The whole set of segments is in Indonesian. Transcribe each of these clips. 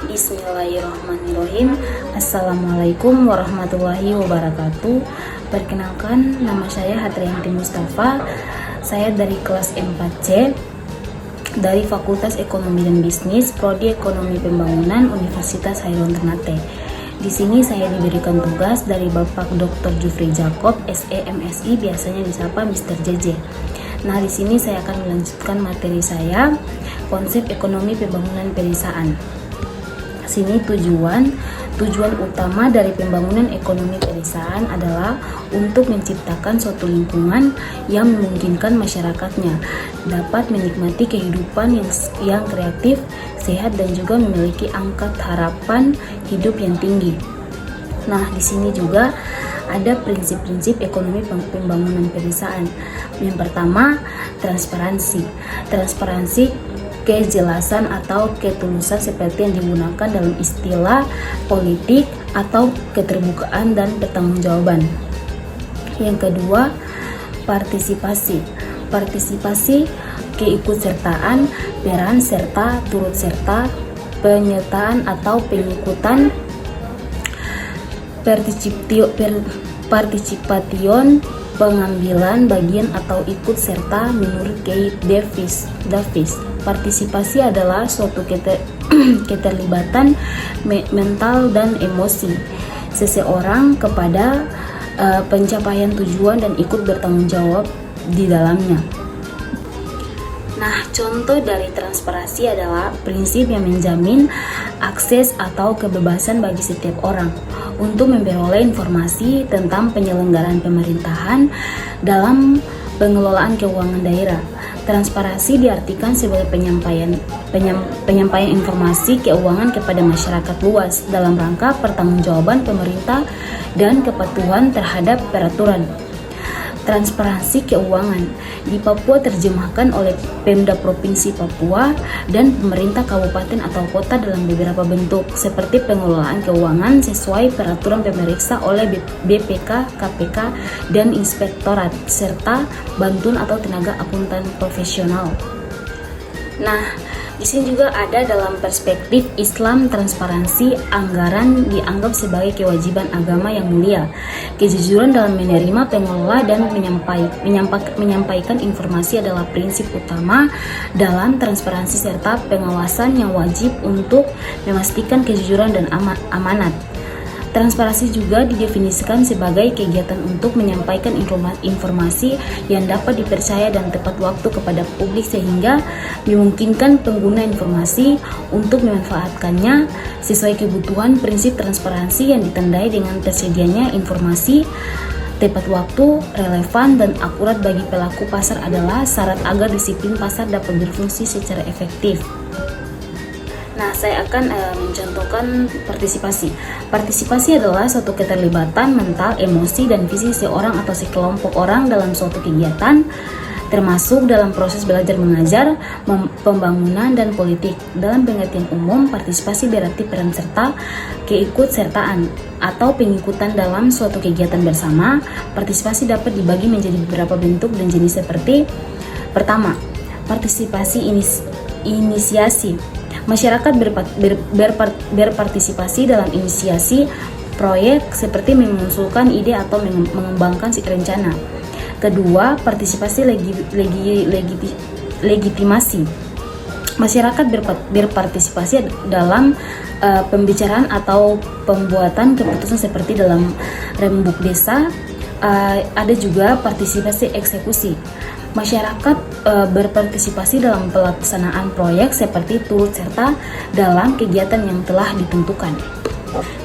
Bismillahirrahmanirrahim. Assalamualaikum warahmatullahi wabarakatuh. Perkenalkan, nama saya Hatriyanti Mustafa. Saya dari kelas 4C dari Fakultas Ekonomi dan Bisnis, Prodi Ekonomi Pembangunan Universitas Hairun Ternate. Di sini saya diberikan tugas dari Bapak Dr. Jufri Jacob, SE MSI, biasanya disapa Mr. JJ. Nah, di sini saya akan melanjutkan materi saya, konsep ekonomi pembangunan pedesaan. Sini tujuan utama dari pembangunan ekonomi pedesaan adalah untuk menciptakan suatu lingkungan yang memungkinkan masyarakatnya dapat menikmati kehidupan yang kreatif, sehat, dan juga memiliki angka harapan hidup yang tinggi. Nah, di sini juga ada prinsip-prinsip ekonomi pembangunan pedesaan. Yang pertama, transparansi. Transparansi kejelasan atau ketulusan seperti yang digunakan dalam istilah politik atau keterbukaan dan pertanggungjawaban. Yang kedua, partisipasi. Partisipasi keikutsertaan, peran serta, turut serta, penyertaan atau pengikutan, participation, pengambilan bagian atau ikut serta menurut Keith Davis. Partisipasi adalah suatu keterlibatan mental dan emosi seseorang kepada pencapaian tujuan dan ikut bertanggung jawab di dalamnya. Nah, contoh dari transparansi adalah prinsip yang menjamin akses atau kebebasan bagi setiap orang untuk memperoleh informasi tentang penyelenggaraan pemerintahan dalam pengelolaan keuangan daerah. Transparansi diartikan sebagai penyampaian informasi keuangan kepada masyarakat luas dalam rangka pertanggungjawaban pemerintah dan kepatuhan terhadap peraturan. Transparansi keuangan di Papua terjemahkan oleh Pemda Provinsi Papua dan pemerintah kabupaten atau kota dalam beberapa bentuk, seperti pengelolaan keuangan sesuai peraturan pemeriksa oleh BPK, KPK, dan inspektorat, serta bantuan atau tenaga akuntan profesional. Nah, di sini juga ada dalam perspektif Islam, transparansi anggaran dianggap sebagai kewajiban agama yang mulia. Kejujuran dalam menerima, pengelola, dan menyampaikan informasi adalah prinsip utama dalam transparansi serta pengawasan yang wajib untuk memastikan kejujuran dan amanat. Transparansi juga didefinisikan sebagai kegiatan untuk menyampaikan informasi yang dapat dipercaya dan tepat waktu kepada publik sehingga memungkinkan pengguna informasi untuk memanfaatkannya sesuai kebutuhan. Prinsip transparansi yang ditandai dengan tersedianya informasi tepat waktu, relevan, dan akurat bagi pelaku pasar adalah syarat agar disiplin pasar dapat berfungsi secara efektif. Nah, saya akan mencontohkan partisipasi. Partisipasi adalah suatu keterlibatan mental, emosi, dan visi seorang atau sekelompok orang dalam suatu kegiatan, termasuk dalam proses belajar mengajar, pembangunan, dan politik. Dalam pengertian umum, partisipasi berarti peran serta, keikutsertaan, atau pengikutan dalam suatu kegiatan bersama. Partisipasi dapat dibagi menjadi beberapa bentuk dan jenis seperti: pertama, partisipasi inisiasi. Masyarakat berpartisipasi dalam inisiasi proyek seperti mengusulkan ide atau mengembangkan rencana. Kedua, partisipasi legitimasi. Masyarakat berpartisipasi dalam pembicaraan atau pembuatan keputusan seperti dalam rembuk desa. Ada juga partisipasi eksekusi. Masyarakat berpartisipasi dalam pelaksanaan proyek seperti turut serta dalam kegiatan yang telah ditentukan.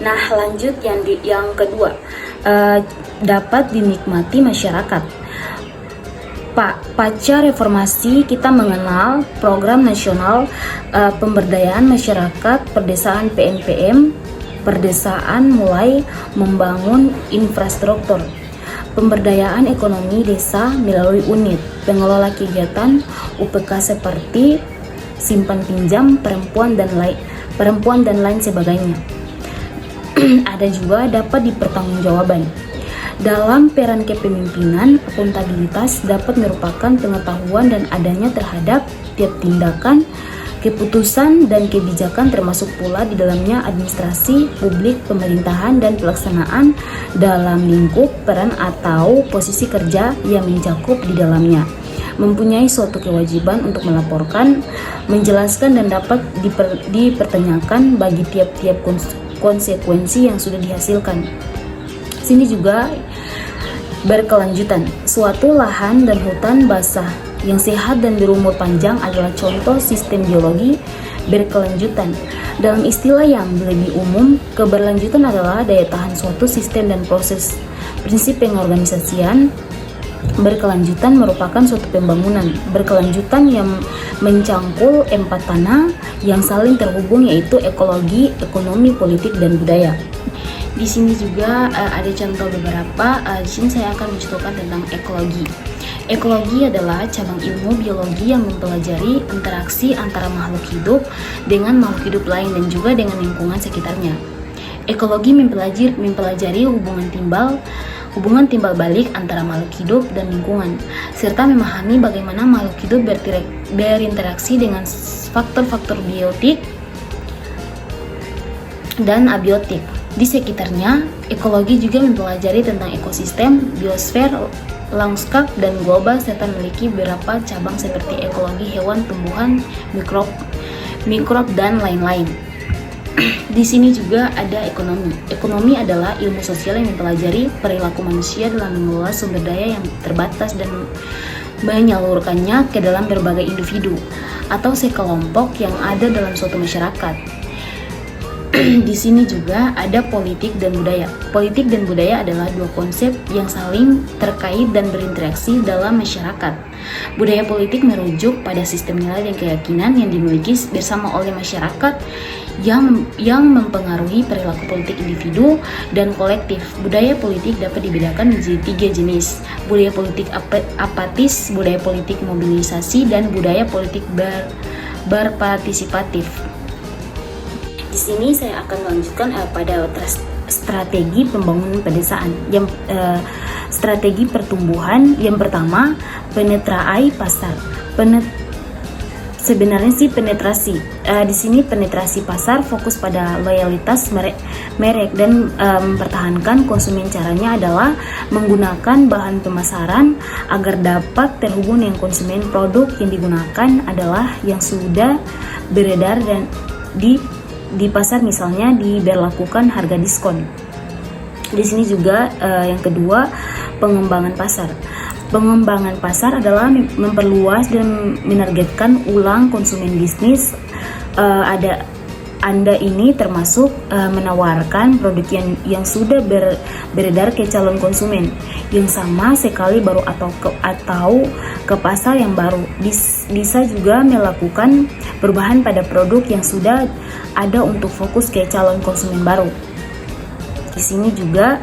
Nah, lanjut yang kedua, dapat dinikmati masyarakat. Pasca reformasi kita mengenal program nasional pemberdayaan masyarakat pedesaan PNPM. Pedesaan mulai membangun infrastruktur pemberdayaan ekonomi desa melalui unit pengelola kegiatan UPK seperti simpan pinjam, perempuan dan lain sebagainya. Ada juga dapat dipertanggungjawaban. Dalam peran kepemimpinan, akuntabilitas dapat merupakan pengetahuan dan adanya terhadap tiap tindakan keputusan dan kebijakan, termasuk pula di dalamnya administrasi publik, pemerintahan, dan pelaksanaan dalam lingkup peran atau posisi kerja yang mencakup di dalamnya, mempunyai suatu kewajiban untuk melaporkan, menjelaskan, dan dapat dipertanyakan bagi tiap-tiap konsekuensi yang sudah dihasilkan. Sini juga berkelanjutan. Suatu lahan dan hutan basah yang sehat dan berumur panjang adalah contoh sistem biologi berkelanjutan. Dalam istilah yang lebih umum, keberlanjutan adalah daya tahan suatu sistem dan proses. Prinsip pengorganisasian berkelanjutan merupakan suatu pembangunan berkelanjutan yang mencangkul 4 tanah yang saling terhubung, yaitu ekologi, ekonomi, politik, dan budaya. Di sini juga ada contoh beberapa. Di sini saya akan mencontohkan tentang ekologi. Ekologi adalah cabang ilmu biologi yang mempelajari interaksi antara makhluk hidup dengan makhluk hidup lain dan juga dengan lingkungan sekitarnya. Ekologi mempelajari hubungan timbal balik antara makhluk hidup dan lingkungan, serta memahami bagaimana makhluk hidup berinteraksi dengan faktor-faktor biotik dan abiotik di sekitarnya. Ekologi juga mempelajari tentang ekosistem, biosfer, lanskap, dan global, serta memiliki beberapa cabang seperti ekologi hewan, tumbuhan, mikrob, dan lain-lain. Di sini juga ada ekonomi. Ekonomi adalah ilmu sosial yang mempelajari perilaku manusia dalam mengelola sumber daya yang terbatas dan menyalurkannya ke dalam berbagai individu atau sekelompok yang ada dalam suatu masyarakat. Di sini juga ada politik dan budaya. Politik dan budaya adalah dua konsep yang saling terkait dan berinteraksi dalam masyarakat. Budaya politik merujuk pada sistem nilai dan keyakinan yang dimiliki bersama oleh masyarakat yang mempengaruhi perilaku politik individu dan kolektif. Budaya politik dapat dibedakan menjadi 3 jenis: budaya politik apatis, budaya politik mobilisasi, dan budaya politik berpartisipatif. Di sini saya akan melanjutkan pada strategi pembangunan pedesaan. Strategi pertumbuhan yang pertama, penetrasi pasar. Sebenarnya sih penetrasi. Di sini penetrasi pasar fokus pada loyalitas merek dan mempertahankan konsumen. Caranya adalah menggunakan bahan pemasaran agar dapat terhubung dengan konsumen. Produk yang digunakan adalah yang sudah beredar dan di pasar, misalnya diberlakukan harga diskon. Di sini juga yang kedua, pengembangan pasar. Pengembangan pasar adalah memperluas dan menargetkan ulang konsumen bisnis. Anda ini termasuk menawarkan produk yang sudah beredar ke calon konsumen yang sama sekali baru atau ke pasar yang baru. Bisa juga melakukan perubahan pada produk yang sudah ada untuk fokus ke calon konsumen baru. Di sini juga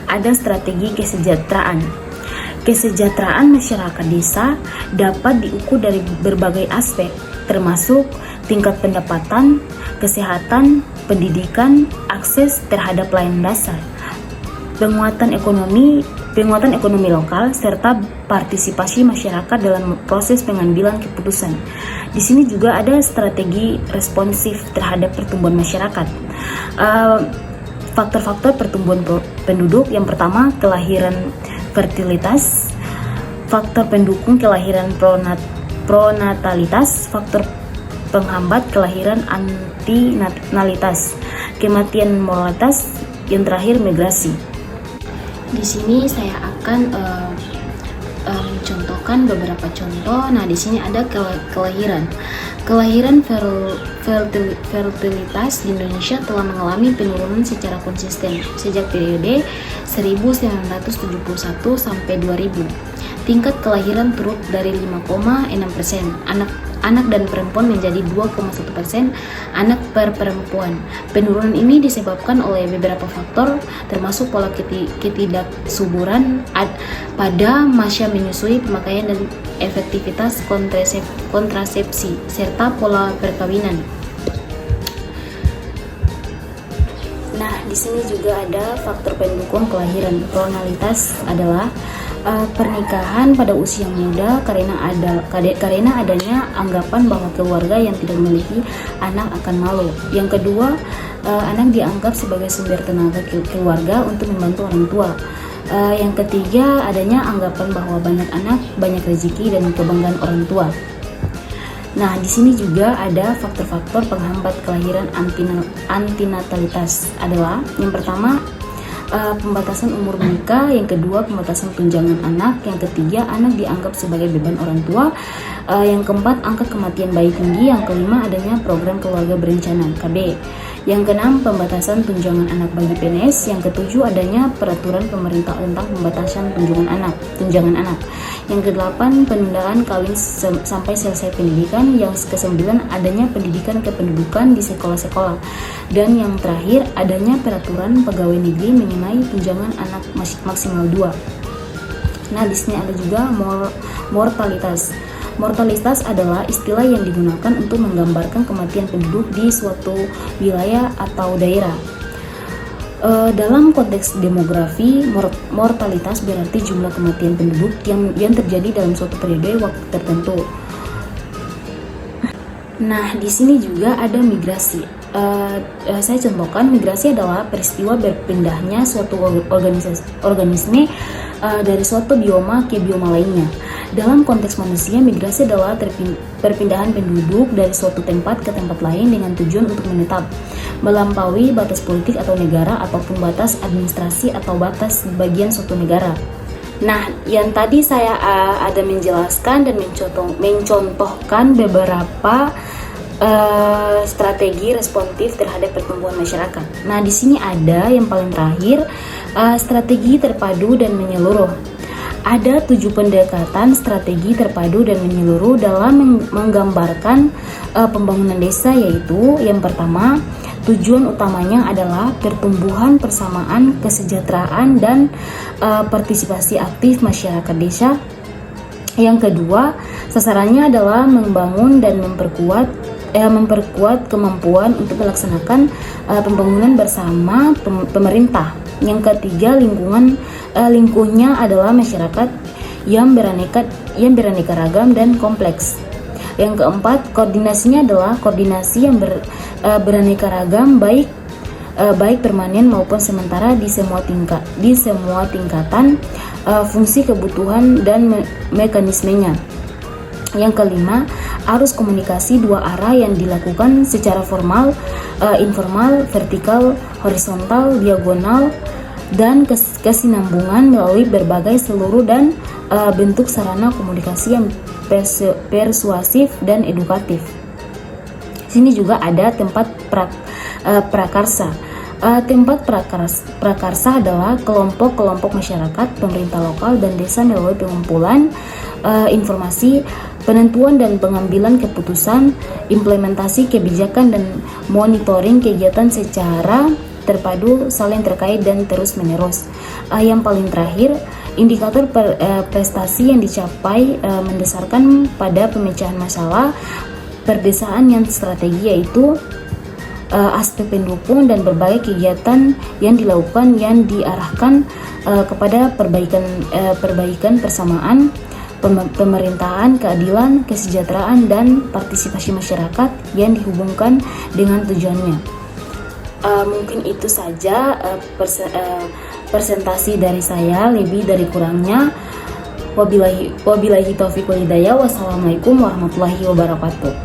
ada strategi kesejahteraan. Kesejahteraan masyarakat desa dapat diukur dari berbagai aspek, termasuk tingkat pendapatan, kesehatan, pendidikan, akses terhadap pelayanan dasar, penguatan ekonomi lokal, serta partisipasi masyarakat dalam proses pengambilan keputusan. Di sini juga ada strategi responsif terhadap pertumbuhan masyarakat. Faktor-faktor pertumbuhan penduduk, yang pertama kelahiran, fertilitas, faktor pendukung kelahiran pronatalitas, faktor penghambat kelahiran antinatalitas, kematian mortalitas, yang terakhir migrasi. Di sini saya akan mencontohkan beberapa contoh. Nah, di sini ada kelahiran. Kelahiran fertilitas di Indonesia telah mengalami penurunan secara konsisten sejak periode 1971 sampai 2000. Tingkat kelahiran turun dari 5,6%. Anak dan perempuan menjadi 2,1% anak per perempuan. Penurunan ini disebabkan oleh beberapa faktor, termasuk pola ketidaksuburan pada masa menyusui, pemakaian dan efektivitas kontrasepsi, serta pola perkawinan. Nah, di di sini juga ada faktor pendukung kelahiran. Probabilitas adalah pernikahan pada usia muda karena adanya anggapan bahwa keluarga yang tidak memiliki anak akan malu. Yang kedua, anak dianggap sebagai sumber tenaga keluarga untuk membantu orang tua. Yang ketiga, adanya anggapan bahwa banyak anak banyak rezeki dan kebanggaan orang tua. Nah, di sini juga ada faktor-faktor penghambat kelahiran antinatalitas adalah yang pertama, pembatasan umur menikah, yang kedua pembatasan tunjangan anak, yang ketiga anak dianggap sebagai beban orang tua, yang keempat angka kematian bayi tinggi, yang kelima adanya program keluarga berencana KB, yang keenam pembatasan tunjangan anak bagi PNS, yang ketujuh adanya peraturan pemerintah tentang pembatasan tunjangan anak, yang kedelapan penundaan kawin sampai selesai pendidikan, yang kesembilan adanya pendidikan kependudukan di sekolah-sekolah, dan yang terakhir adanya peraturan pegawai negeri mengenai tunjangan anak maksimal 2. Nah, di sini ada juga mortalitas. Mortalitas adalah istilah yang digunakan untuk menggambarkan kematian penduduk di suatu wilayah atau daerah. Dalam konteks demografi, mortalitas berarti jumlah kematian penduduk yang terjadi dalam suatu periode waktu tertentu. Nah, di sini juga ada migrasi. Saya contohkan, migrasi adalah peristiwa berpindahnya suatu organisme dari suatu bioma ke bioma lainnya. Dalam konteks manusia, migrasi adalah perpindahan penduduk dari suatu tempat ke tempat lain dengan tujuan untuk menetap, melampaui batas politik atau negara, ataupun batas administrasi atau batas bagian suatu negara. Nah, yang tadi saya ada menjelaskan dan mencontohkan beberapa strategi responsif terhadap pertumbuhan masyarakat. Nah, di sini ada yang paling terakhir, strategi terpadu dan menyeluruh. Ada 7 pendekatan strategi terpadu dan menyeluruh dalam menggambarkan pembangunan desa, yaitu yang pertama, tujuan utamanya adalah pertumbuhan, persamaan, kesejahteraan, dan partisipasi aktif masyarakat desa. Yang kedua, sasarannya adalah membangun dan memperkuat kemampuan untuk melaksanakan pembangunan bersama pemerintah. Yang ketiga, lingkungannya adalah masyarakat yang beraneka ragam dan kompleks. Yang keempat, koordinasinya adalah koordinasi yang beraneka ragam, baik permanen maupun sementara di semua tingkatan, fungsi, kebutuhan, dan mekanismenya. Yang kelima, arus komunikasi 2 arah yang dilakukan secara formal, informal, vertikal, horizontal, diagonal, dan kesinambungan melalui berbagai seluruh dan bentuk sarana komunikasi yang persuasif dan edukatif. Sini juga ada tempat prakarsa. Tempat prakarsa adalah kelompok-kelompok masyarakat, pemerintah lokal, dan desa melalui pengumpulan informasi, penentuan dan pengambilan keputusan, implementasi kebijakan, dan monitoring kegiatan secara terpadu, saling terkait, dan terus-menerus. Yang paling terakhir, indikator prestasi yang dicapai mendasarkan pada pemecahan masalah perdesaan yang strategi, yaitu aspek pendukung dan berbagai kegiatan yang dilakukan yang diarahkan kepada perbaikan persamaan, pemerintahan, keadilan, kesejahteraan, dan partisipasi masyarakat yang dihubungkan dengan tujuannya. Mungkin itu saja presentasi dari saya, lebih dari kurangnya. Wabillahi taufiq wal hidayah. Wassalamualaikum warahmatullahi wabarakatuh.